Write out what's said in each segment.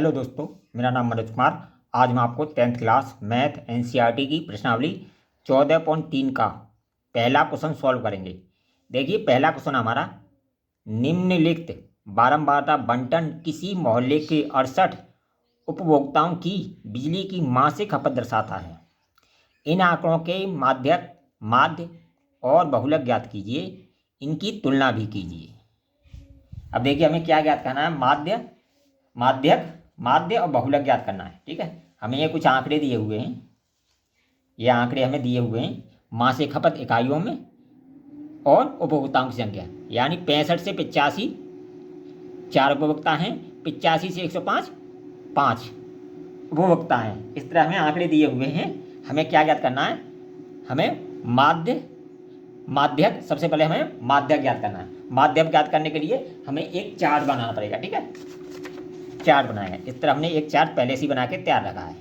Hello दोस्तों, मेरा नाम मनोज कुमार। आज मैं आपको 10th क्लास मैथ एनसीईआरटी की प्रश्नावली 14.3 का पहला क्वेश्चन सॉल्व करेंगे। देखिए, पहला क्वेश्चन हमारा, निम्नलिखित बारंबारता बंटन किसी मोहल्ले के 68 उपभोक्ताओं की बिजली की मासिक खपत दर्शाता है। इन आंकड़ों के माध्य और बहुलक ज्ञात कीजिए, इनकी तुलना भी कीजिए। अब देखिए, हमें क्या ज्ञात करना है? माध्य और बहुलक ज्ञात करना है। ठीक है, हमें ये कुछ आंकड़े दिए हुए हैं। ये आंकड़े हमें दिए हुए हैं मासिक खपत इकाइयों में और उपभोक्ताओं की संख्या, यानी 65 से 85 4 उपभोक्ता हैं, 85 से 105 5 उपभोक्ता हैं। इस तरह हमें आंकड़े दिए हुए हैं। हमें क्या ज्ञात करना है? हमें माध्यक सबसे पहले हमें माध्यक ज्ञात करना है। माध्यक ज्ञात करने के लिए हमें एक चार्ट बनाना पड़ेगा। ठीक है, चार्ट बनाएंगे। इस तरह हमने एक चार्ट पहले से ही बना के तैयार रखा है।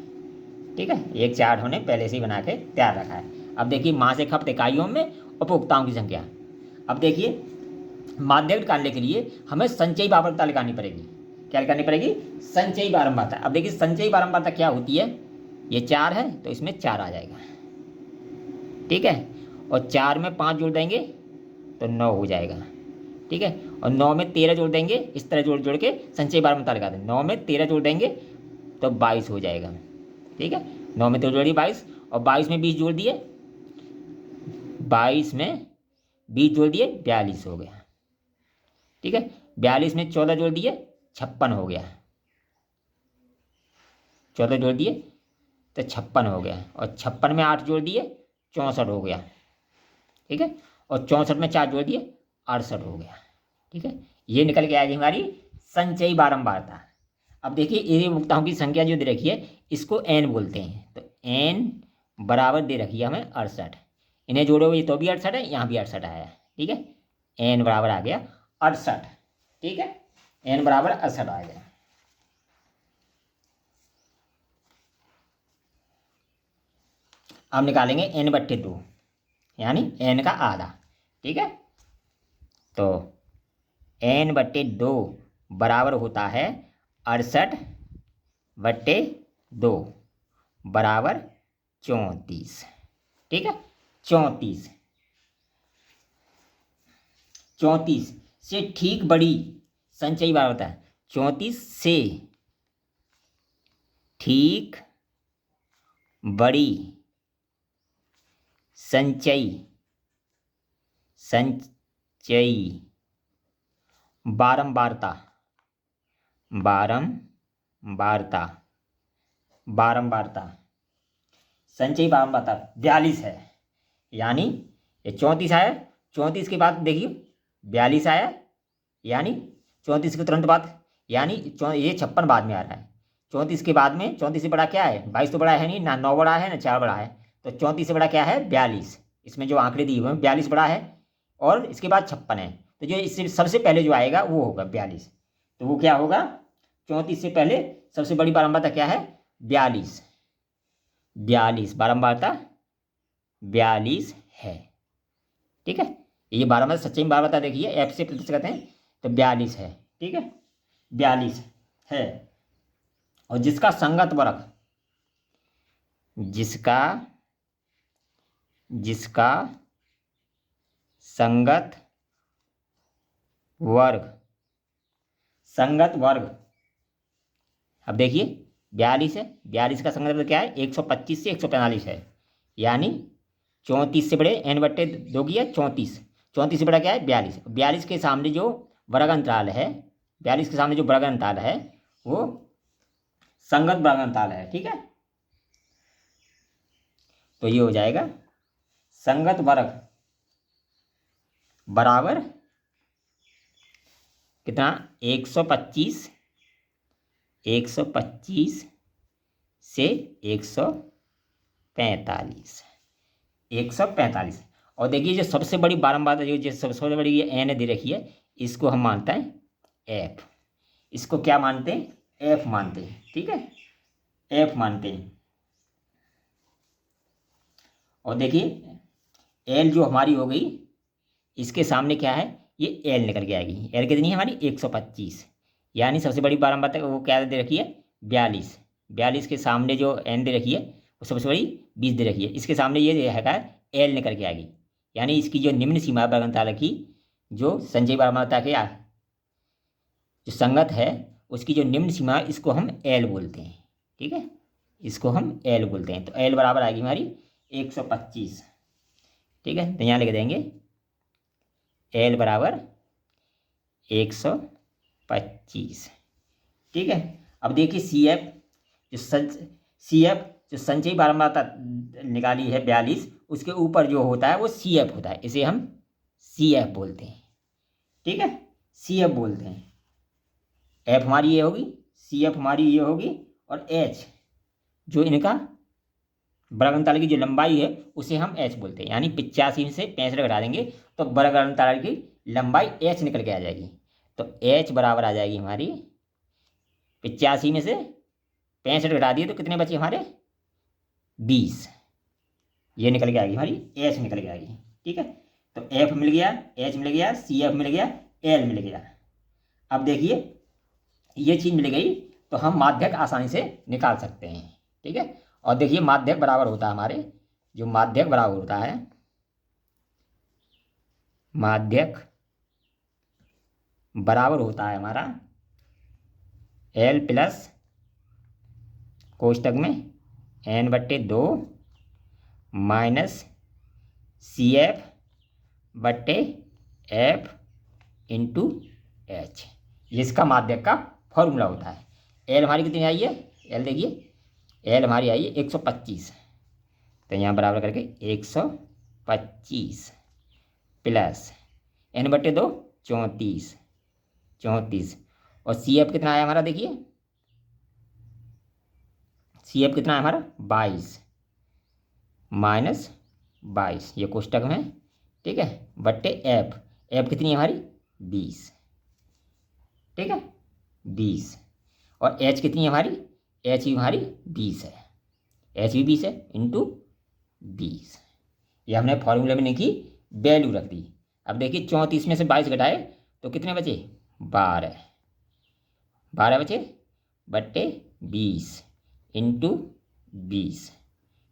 ठीक है, एक चार्ट हमने पहले से ही बना के तैयार रखा है। अब देखिए, मासिक खपत इकाइयों में उपभोक्ताओं की संख्या। अब देखिए, माध्यक निकालने के लिए हमें संचयी बारंबारता निकालनी पड़ेगी। क्या निकालनी पड़ेगी? संचयी बारंबारता। अब देखिए, संचयी बारंबारता क्या होती है? ये 4 है तो इसमें 4 आ जाएगा। ठीक है, और 4 में 5 जोड़ देंगे तो 9 हो जाएगा। ठीक है, और 9 में 13 जोड़ देंगे। इस तरह जोड़ जोड़ के संचयी बारंबारता लगा दें। 9 में 13 जोड़ देंगे तो 22 हो जाएगा। ठीक है, 9 में 13 जोड़िए 22, और 22 में 20 जोड़ दिए, 22 में 20 जोड़ दिए 42 हो गया। ठीक है, 42 में 14 जोड़ दिए 56 हो गया। 14 जोड़ दिए तो 56 हो गया, और 56 में 8 जोड़ दिए 64 हो गया। ठीक है, और 64 में 4 जोड़ दिए 68 हो गया। ठीक है, ये निकल के आएगी हमारी संचयी बारंबारता। अब देखिए, ये उपभोक्ताओं की संख्या जो दे रखी है इसको n बोलते हैं। तो n बराबर दे रखी है हमें 68। इन्हें जोड़ोगे तो भी 68 है, यहाँ भी 68 आया है। ठीक है, n बराबर आ गया 68। ठीक है, n बराबर 68 आ गया। अब निकालेंगे n/2, यानी n का आधा। ठीक है, तो n/2 बराबर होता है 68/2 बराबर 34। ठीक है, 34 से ठीक बड़ी संचयी बारंबारता है। 34 से ठीक बड़ी संचयी बारंबारता संचयी बारंबारता 42 है। यानी ये 34 आया, 34 के बाद देखिए 42 आया, यानी 34 के तुरंत बाद, यानी ये 56 बाद में आ रहा है। 34 के बाद में 34 से बड़ा क्या है? 22 तो बड़ा है नहीं ना, 9 बड़ा है ना 4 बड़ा है। तो 34 से बड़ा क्या है? 42। इसमें जो आंकड़े दिए हुए हैं 42 बड़ा है, और इसके बाद 56 है। तो जो इससे सबसे पहले जो आएगा वो होगा 42। तो वो क्या होगा? 34 से पहले सबसे बड़ी बारंबारता क्या है? 42 बारंबारता 42 है। ठीक है, ये बारंबारता सच्ची बारंबारता देखिए, एफ से प्रदर्शित करते हैं तो 42 है। ठीक है, 42 है, और जिसका संगत वर्ग संगत वर्ग अब देखिए 42 है, 42 का संगत वर्ग क्या है? 125 से 145 है। यानी 34 से बड़े n/2 की है 34 से बड़ा क्या है? 42 के सामने जो वर्ग अंतराल है, 42 के सामने जो वर्ग अंतराल है वो संगत वर्ग अंतराल है। ठीक है, तो ये हो जाएगा संगत वर्ग बराबर कितना? 125 से 145। और देखिए, जो सबसे बड़ी बारंबारता जो सबसे बड़ी ये n दे रखी है, इसको हम मानते हैं f। इसको क्या मानते हैं? f मानते हैं। ठीक है, f मानते हैं। और देखिए, l जो हमारी हो गई, इसके सामने क्या है? ये l निकल के आएगी। l कितनी है हमारी? 125। यानी सबसे बड़ी बारंबारता वो क्या दे रखी है? 42, 42 के सामने जो n दे रखी है वो सबसे बड़ी 20 दे रखी है, इसके सामने ये है l निकल के आएगी। यानी इसकी जो निम्न सीमा बरगनताल की जो संचयी बारंबारता के जो संगत है उसकी जो निम्न सीमा है इसको हम l बोलते हैं। ठीक है, इसको हम l बोलते हैं। तो l बराबर आएगी हमारी 125। ठीक है, तो यहाँ लिख देंगे l बराबर 125। ठीक है, अब देखिए CF जो संचयी बारंबारता निकाली है 42, उसके ऊपर जो होता है वो CF होता है, इसे हम CF बोलते हैं। ठीक है, CF बोलते हैं। F हमारी ये होगी, CF हमारी ये होगी, और H जो इनका बरगनताल की जो लंबाई है उसे हम H बोलते हैं। यानी 85 से 65 घटा देंगे तो बरगनताल की लंबाई H निकल के आ जाएगी। तो H बराबर आ जाएगी हमारी 85 में से 65 घटा दिए तो कितने बचे हमारे 20, ये निकल के आएगी हमारी H निकल के आएगी। ठीक है, तो F मिल गया, H मिल गया, CF मिल गया, L मिल गया। अब देखिए ये चीज़ मिल गई तो हम माध्यक आसानी से निकाल सकते हैं। ठीक है, और देखिए माध्यक बराबर होता है हमारे, जो माध्यक बराबर होता है, माध्यक बराबर होता है हमारा L प्लस कोष्टक में n/2 minus CF/F into H, ये इसका माध्यक का फॉर्मूला होता है। L हमारी कितनी आई है, L देखिए L हमारी आई है 125, तो यहाँ बराबर करके 125 प्लस n/2 34, और CF कितना आया हमारा, देखिए CF कितना है हमारा 22 माइनस 22, ये कोष्टक में। ठीक है, बट्टे F कितनी है हमारी 20। ठीक है, 20, और H कितनी है हमारी, H भी हमारी 20 है, H भी 20 है इंटू 20। ये हमने फॉर्मूले में की वैल्यू रख दी। अब देखिए 34 में से 22 घटाए तो कितने बचे 12 बचे, बट्टे 20 इंटू 20।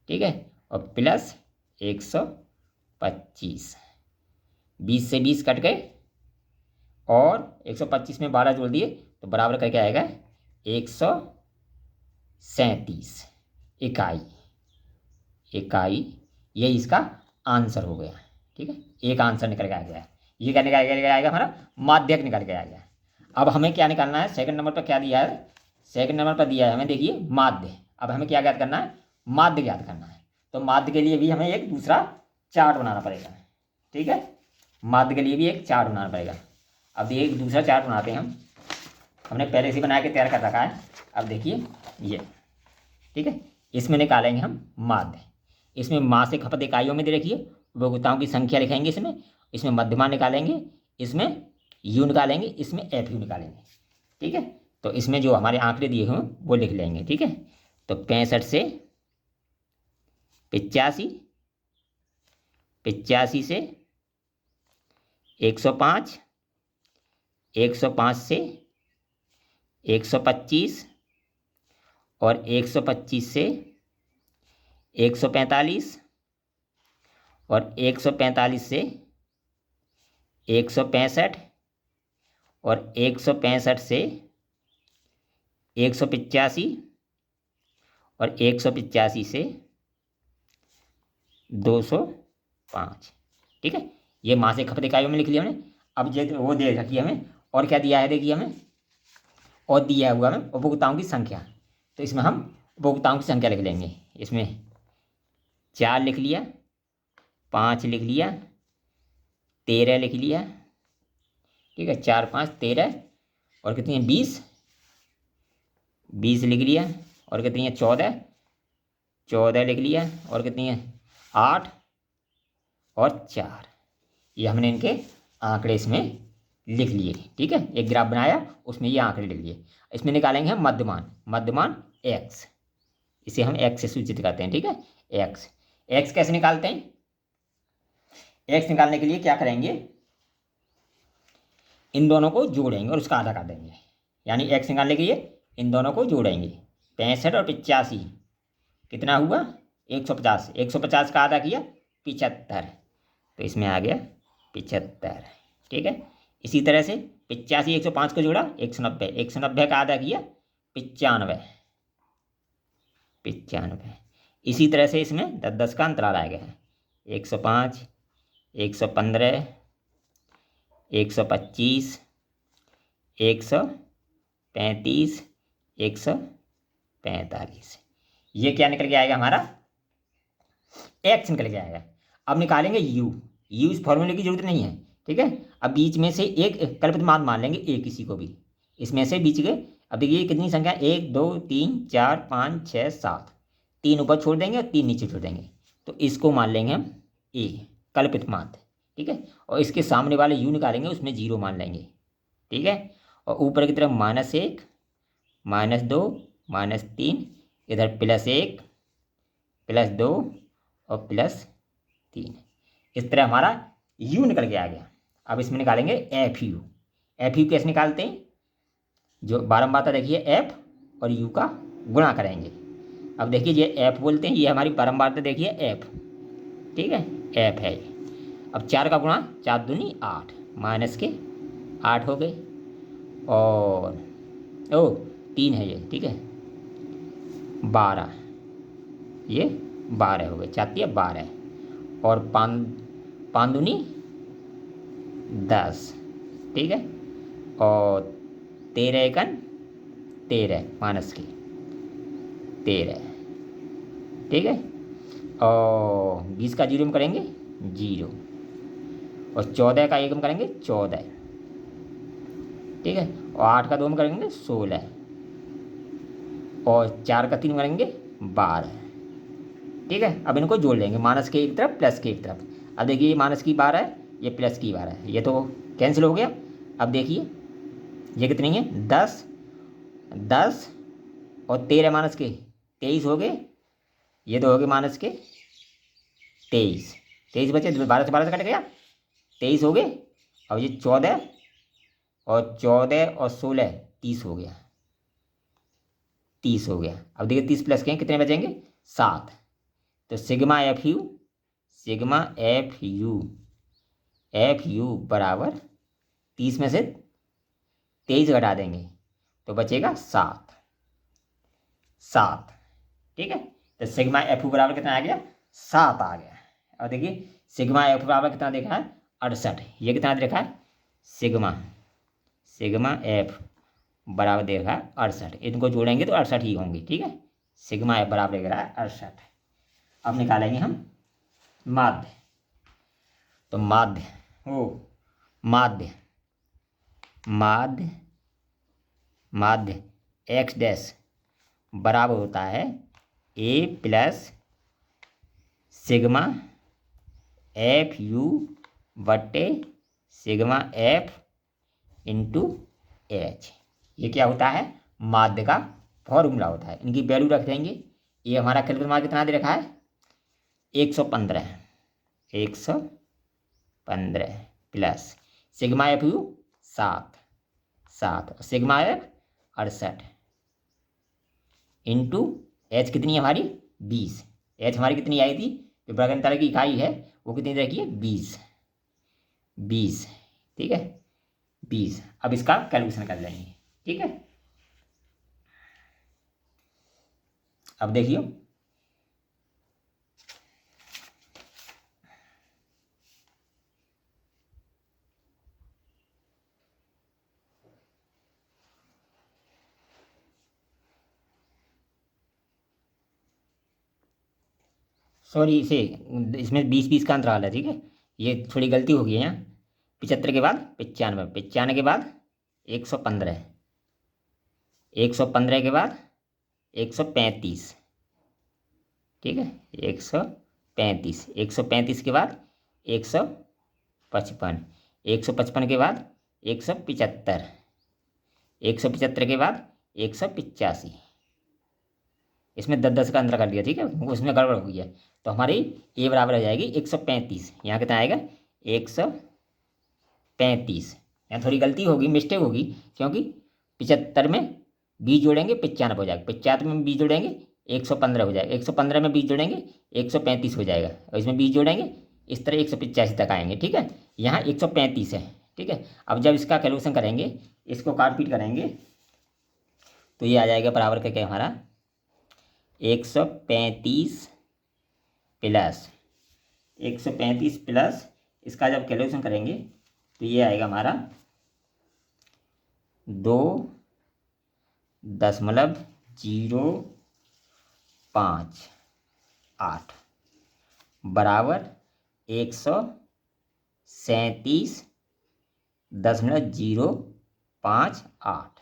ठीक है, और प्लस 125, 20 से 20 कट गए और 125 में 12 जोड़ दिए तो बराबर करके आएगा 137 इकाई। ये इसका आंसर हो गया। ठीक है, एक आंसर निकल के आ गया। ये क्या निकल के आएगा हमारा माध्यक निकल के आ गया। अब हमें क्या निकालना है, सेकंड नंबर पर क्या दिया है, सेकंड नंबर पर दिया है हमें देखिए माध्य। अब हमें क्या ज्ञात करना है, माध्य ज्ञात करना है। तो माध्य के लिए भी हमें एक दूसरा चार्ट बनाना पड़ेगा। ठीक है, माध्य के लिए भी एक चार्ट बनाना पड़ेगा। अब ये एक दूसरा चार्ट बनाते हैं हम, हमने पहले से बना के तैयार कर रखा है। अब देखिए ये, ठीक है, इसमें निकालेंगे हम माध्य। इसमें मासिक खपत इकाइयों में दे रखी है, उपभोक्ताओं की संख्या लिखेंगे इसमें मध्यमान निकालेंगे, इसमें यू निकालेंगे, इसमें एफ यू निकालेंगे। ठीक है, तो इसमें जो हमारे आंकड़े दिए हों वो लिख लेंगे। ठीक है, तो 65 से 85, 85 से 105, 105 से 125, और 125 से 145, और 145 से 165, और 165 से 185, और 185 से 205। ठीक है, ये मासिक खपत इकाइयों में लिख लिया हमने। अब जो वो दे रखी है हमें, और क्या दिया है देखिए हमें, और दिया हुआ हमें उपभोक्ताओं की संख्या। तो इसमें हम उपभोक्ताओं की संख्या लिख लेंगे। इसमें 4 लिख लिया, 5 लिख लिया, 13 लिख लिया। ठीक है, 4 5 13, और कितनी है 20 लिख लिया, और कितनी है 14 लिख लिया, और कितनी है 8 और 4। ये हमने इनके आंकड़े इसमें लिख लिए। ठीक है, एक ग्राफ बनाया उसमें ये आंकड़े लिख लिए। इसमें निकालेंगे हम मध्यमान x, इसे हम x से सूचित करते हैं। ठीक है, x कैसे निकालते हैं, x निकालने के लिए क्या करेंगे, इन दोनों को जोड़ेंगे और उसका आधा कर देंगे। यानी x निकालने के लिए इन दोनों को जोड़ेंगे। 65 और 85 कितना हुआ? 150। 150 का आधा किया 75, तो इसमें आ गया 75। ठीक है। इसी तरह से 85 105 को जोड़ा 190, 190 का आधा किया 95, 95। इसी तरह से इसमें 10 10 का अंतराल आ गया है। 105, 115, 125, 135, 145। ये क्या निकल के आएगा हमारा? एक्स निकल के आएगा। अब निकालेंगे यू। यू इस फॉर्मूले की जरूरत नहीं है। ठीक है। अब बीच में से एक कल्पित मान मान लेंगे, एक किसी को भी इसमें से बीच के। अब देखिए कितनी संख्या, 1 2 3 4 5 6 7, 3 ऊपर छोड़ देंगे और 3 नीचे छोड़ देंगे, तो इसको मान लेंगे हम ए, कल्पित मान। ठीक है। और इसके सामने वाले यू निकालेंगे, उसमें 0 मान लेंगे। ठीक है। और ऊपर की तरफ -1, -2, -3, इधर +1, +2 और +3। इस तरह हमारा u निकल के आ गया। अब इसमें निकालेंगे एफ यू। एफ यू कैसे निकालते हैं? जो बारंबारता देखिए f और u का गुणा करेंगे। अब देखिए ये f बोलते हैं, ये हमारी बारंबारता देखिए f। ठीक है, f है। अब 4 का गुणा 4 दूनी 8, माइनस के 8 हो गए। और 3 है ये। ठीक है, 12, ये 12 हो गए, 4 तिया 12। और 5 दूनी 10। ठीक है। और 13 एकन 13, माइनस की 13। ठीक है। और 20 का 0 में करेंगे 0। और 14 का 1 में करेंगे 14। ठीक है। और 8 का 2 में करेंगे 16। और 4 का 3 में करेंगे 12। ठीक है। अब इनको जोड़ लेंगे, माइनस के एक तरफ प्लस के एक तरफ। अब देखिए ये माइनस की 12 है, ये प्लस की 12 है, ये तो कैंसिल हो गया। अब देखिए ये कितनी है, 10, 10 और 13 माइनस के 23 हो गए। ये तो हो गए माइनस के 23, 23 बचे, 12 से 12 से कट गया, 23 हो गए। अब ये 14 और 14 और 16 30 हो गया, 30 हो गया। अब देखिए 30 प्लस के कितने बचेंगे, 7। तो sigma F you, sigma F you बराबर 30 में से 23 घटा देंगे तो बचेगा 7, 7। ठीक है। तो सिग्मा एफ यू बराबर कितना आ गया, 7 आ गया। और देखिए सिग्मा एफ बराबर कितना देखा है, 68। ये कितना देखा है, सिग्मा एफ बराबर दे रहा है 68। इनको जोड़ेंगे तो 68 ही होंगे। ठीक है। सिग्मा एफ बराबर दे रहा है 68। अब निकालेंगे हम माध्य। तो माध्य एक्स डैश बराबर होता है a plus sigma F you बटे सिग्मा एफ इंटू एच। ये क्या होता है, माध्य का फॉर्मूला होता है। इनकी वैल्यू रख देंगे। ये हमारा कैलकुलेटर में कितना दे रखा है, 115, 115 plus sigma F you 7, sigma F 68 into H कितनी है हमारी, 20। एच हमारी कितनी आई थी, जो बृहत्तर की इकाई है वो कितनी रखी है, 20। ठीक है, 20। अब इसका कैलकुलेशन कर लेंगे। ठीक है। अब देखिए सॉरी, इसमें 20 का अंतराल है। ठीक है, ये थोड़ी गलती हो गई है यहाँ। 75 के बाद 95, 95 के बाद 115, 115 के बाद 135। ठीक है, 135, 135 के बाद 155, 155 के बाद 175, 175 के बाद 185। इसमें 10 10 का अंतर कर दिया। ठीक है, उसमें गड़बड़ हो गई है। तो हमारी ए बराबर आ जाएगी 135। यहाँ कितना आएगा, 135। यहाँ थोड़ी गलती होगी, मिस्टेक होगी, क्योंकि 75 में बीस जोड़ेंगे 95 हो जाएगा, 95 में बीस जोड़ेंगे 115 हो जाएगा, 115 में बीस जोड़ेंगे 135 हो जाएगा, और इसमें बीस जोड़ेंगे इस तरह 185 तक आएंगे। ठीक है, यहाँ 135 है। ठीक है, अब जब इसका कैलकुलेशन करेंगे, इसको काट पीट करेंगे, तो ये आ जाएगा बराबर का क्या हमारा 135 प्लस 135 प्लस इसका जब कैलकुलेशन करेंगे तो ये आएगा हमारा 2.058 बराबर 137.058।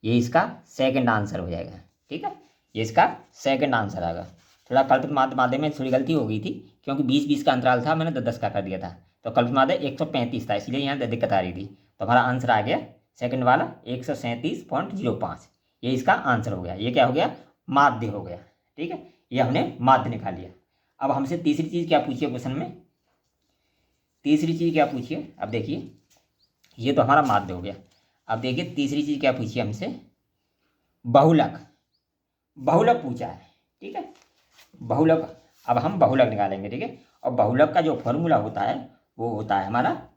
ये इसका सेकंड आंसर हो जाएगा। ठीक है, ये इसका सेकंड आंसर आएगा। थोड़ा कल्पित माध्य में थोड़ी गलती हो गई थी, क्योंकि 20-20 का अंतराल था, मैंने 10-10 का कर दिया था, तो कल्पित माध्य 135 था, इसलिए यहाँ दिक्कत आ रही थी। तो हमारा आंसर आ गया सेकंड वाला 137.05। ये इसका आंसर हो गया। ये क्या हो गया, माध्य हो गया। ठीक है, ये हमने माध्य निकाल लिया। अब हमसे तीसरी चीज़ क्या पूछिए क्वेश्चन में, तीसरी चीज़ क्या पूछिए, अब देखिए ये तो हमारा माध्य हो गया। अब देखिए तीसरी चीज़ क्या पूछिए हमसे, बहुलक। बहुलक पूछा है। ठीक है, बहुलक, अब हम बहुलक निकालेंगे। ठीक है, और बहुलक का जो फॉर्मूला होता है वो होता है हमारा,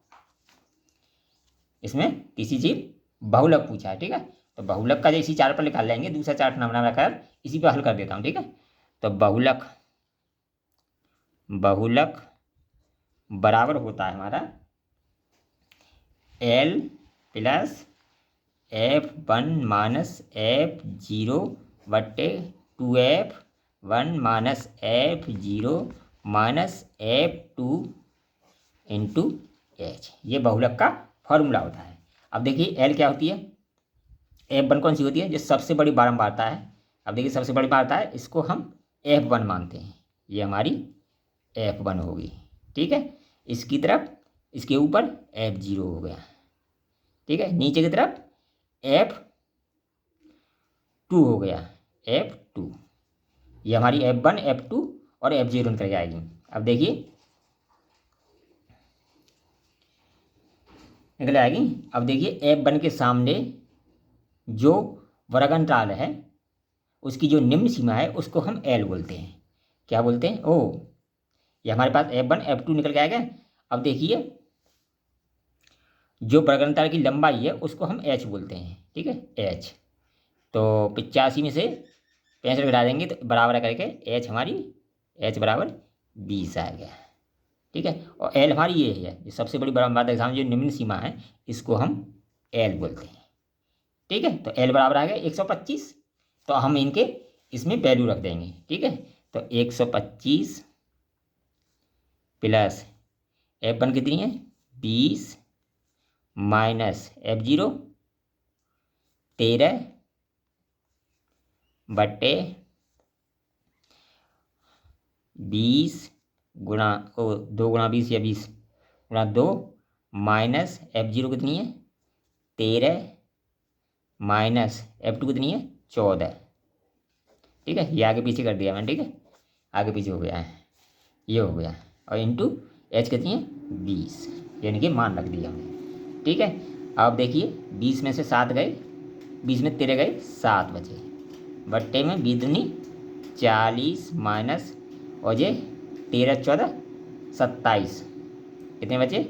इसमें तीसरी चीज बहुलक पूछा है। ठीक है, तो बहुलक का जो इसी चार्ट पर निकाल लेंगे, दूसरा चार्ट ना बनाकर इसी पर हल कर देता हूँ। ठीक है, तो बहुलक, बहुलक बराबर होता है हमारा L plus F1 minus F0 बट्टे 2F1 minus F0 minus F2 into H। ये बहुलक का फॉर्मूला होता है। अब देखिए L क्या होती है, F1 कौन सी होती है, जो सबसे बड़ी बारंबारता है। अब देखिए सबसे बड़ी बारंबारता है, इसको हम F1 मानते हैं, ये हमारी F1 होगी। ठीक है, इसकी तरफ, इसके ऊपर F0 हो गया। ठीक है, नीचे की तरफ F2 हो गया, F2। ये हमारी F1 F2 और F0 निकल जाएगी। अब देखिए निकल आएगी। अब देखिए F1 के सामने जो वर्गंतराल है उसकी जो निम्न सीमा है उसको हम L बोलते हैं। क्या बोलते हैं, ओ, ये हमारे पास F1 F2 निकल के आएगा। अब देखिए जो वर्गंतराल की लंबाई है उसको हम H बोलते हैं। ठीक है, H, तो 85 में से 65 घटा देंगे तो बराबर करके H हमारी, H बराबर 20 आ गया। ठीक है, और L हमारी ये है, जो सबसे बड़ी बात एग्जाम जो निम्न सीमा है इसको हम L बोलते हैं। ठीक है, तो L बराबर आ गया 125। तो हम इनके इसमें वैल्यू रख देंगे। ठीक है, तो 125 प्लस F1 कितनी है 20 माइनस F0 13 बट्टे 20 गुणा 2 गुणा 20 या 20 गुणा 2 माइनस F0 कितनी है 13 माइनस F2 कितनी है 14। ठीक है, ये आगे पीछे कर दिया मैंने। ठीक है, आगे पीछे हो गया है, ये हो गया, और इंटू H कितनी है 20, यानी कि मान रख दिया हमने। ठीक है, अब देखिए 20 में से 7 गए, 20 में 13 गए, 7 बचे, बट्टे में 20 दूनी 40 माइनस, और ये 13 14 27, कितने बचे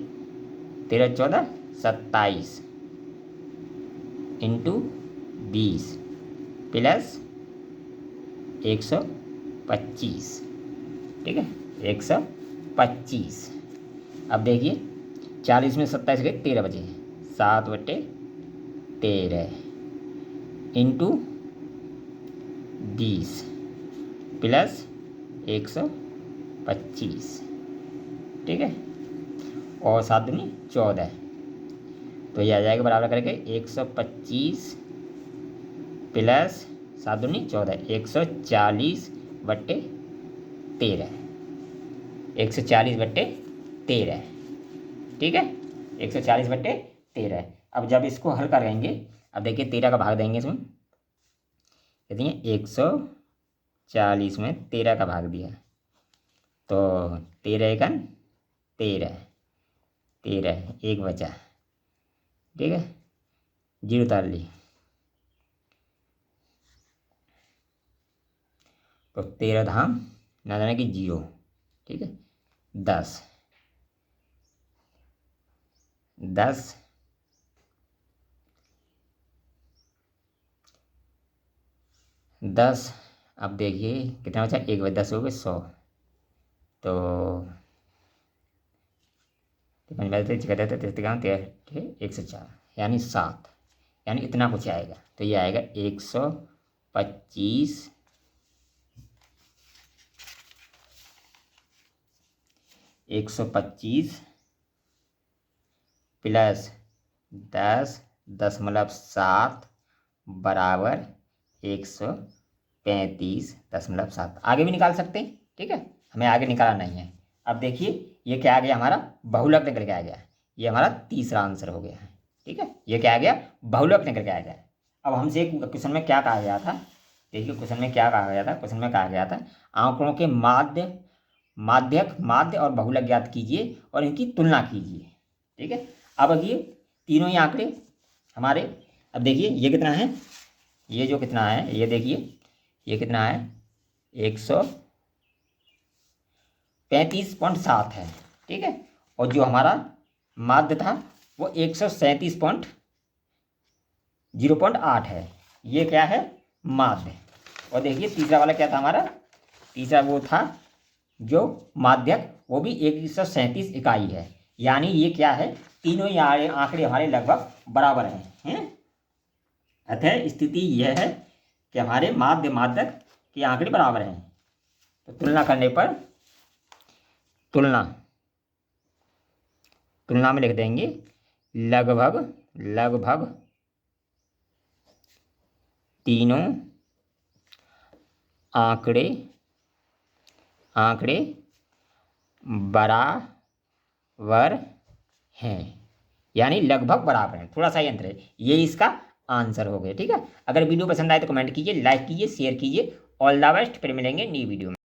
13 14 27 इंटू 20 प्लस 125। ठीक है, 125। अब देखिए 40 में 27 गए, 13 बचे, 7 बटे 13 इंटू 20 प्लस 125। ठीक है, और 7 दूनी 14, तो ये आ जाएगा बराबर करके 125 प्लस 7 दूनी 14, 140 बट्टे 13, 140 बट्टे 13। ठीक है, 140 बट्टे 13। अब जब इसको हल करेंगे, अब देखिए 13 का भाग देंगे इसमें, कितनी है 140 में 13 का भाग दिया, तो 13 एकन 13, 13 एक बचा। ठीक है, 0 उतार ली, तो 13 धाम ना जाने की 0, ठीक है। 10 10 10 अब देखिए कितना बचा, 1/10 हो गए 100, तो 104 यानी 7, यानी इतना कुछ आएगा। तो ये आएगा 125 प्लस 10.7 बराबर 135.7। आगे भी निकाल सकते हैं, ठीक है, हमें आगे निकालना नहीं है। अब देखिए ये क्या आ गया, हमारा बहुलक निकल के आ गया। ये हमारा तीसरा आंसर हो गया है, ठीक है। ये क्या आ गया, बहुलक निकल के आ गया। अब हमसे एक क्वेश्चन में क्या कहा गया था, देखिए क्वेश्चन में क्या कहा गया था। क्वेश्चन में कहा गया था आंकड़ों के माध्यक माध्य और बहुलक ज्ञात कीजिए और इनकी तुलना कीजिए, ठीक है। अब ये तीनों ही आंकड़े हमारे, अब देखिए ये कितना है, ये जो कितना है ये देखिए, ये कितना है 135.7 है, ठीक है। और जो हमारा माध्य था वो 137.0.8 है। ये क्या है, माध्य। और देखिए तीसरा वाला क्या था हमारा, तीसरा वो था जो माध्यक, वो भी 137 इकाई है। यानी ये क्या है, तीनों ही आंकड़े हमारे लगभग बराबर हैं। अतः स्थिति यह है कि हमारे माध्य माध्यक के आंकड़े बराबर हैं। तो तुलना करने पर तुलना में लिख देंगे लगभग तीनों आंकड़े बराबर हैं, यानी लगभग बराबर हैं, थोड़ा सा ही अंतर है। ये इसका आंसर हो गया, ठीक है। अगर वीडियो पसंद आए तो कमेंट कीजिए, लाइक कीजिए, शेयर कीजिए। ऑल द बेस्ट, फिर मिलेंगे नई वीडियो में।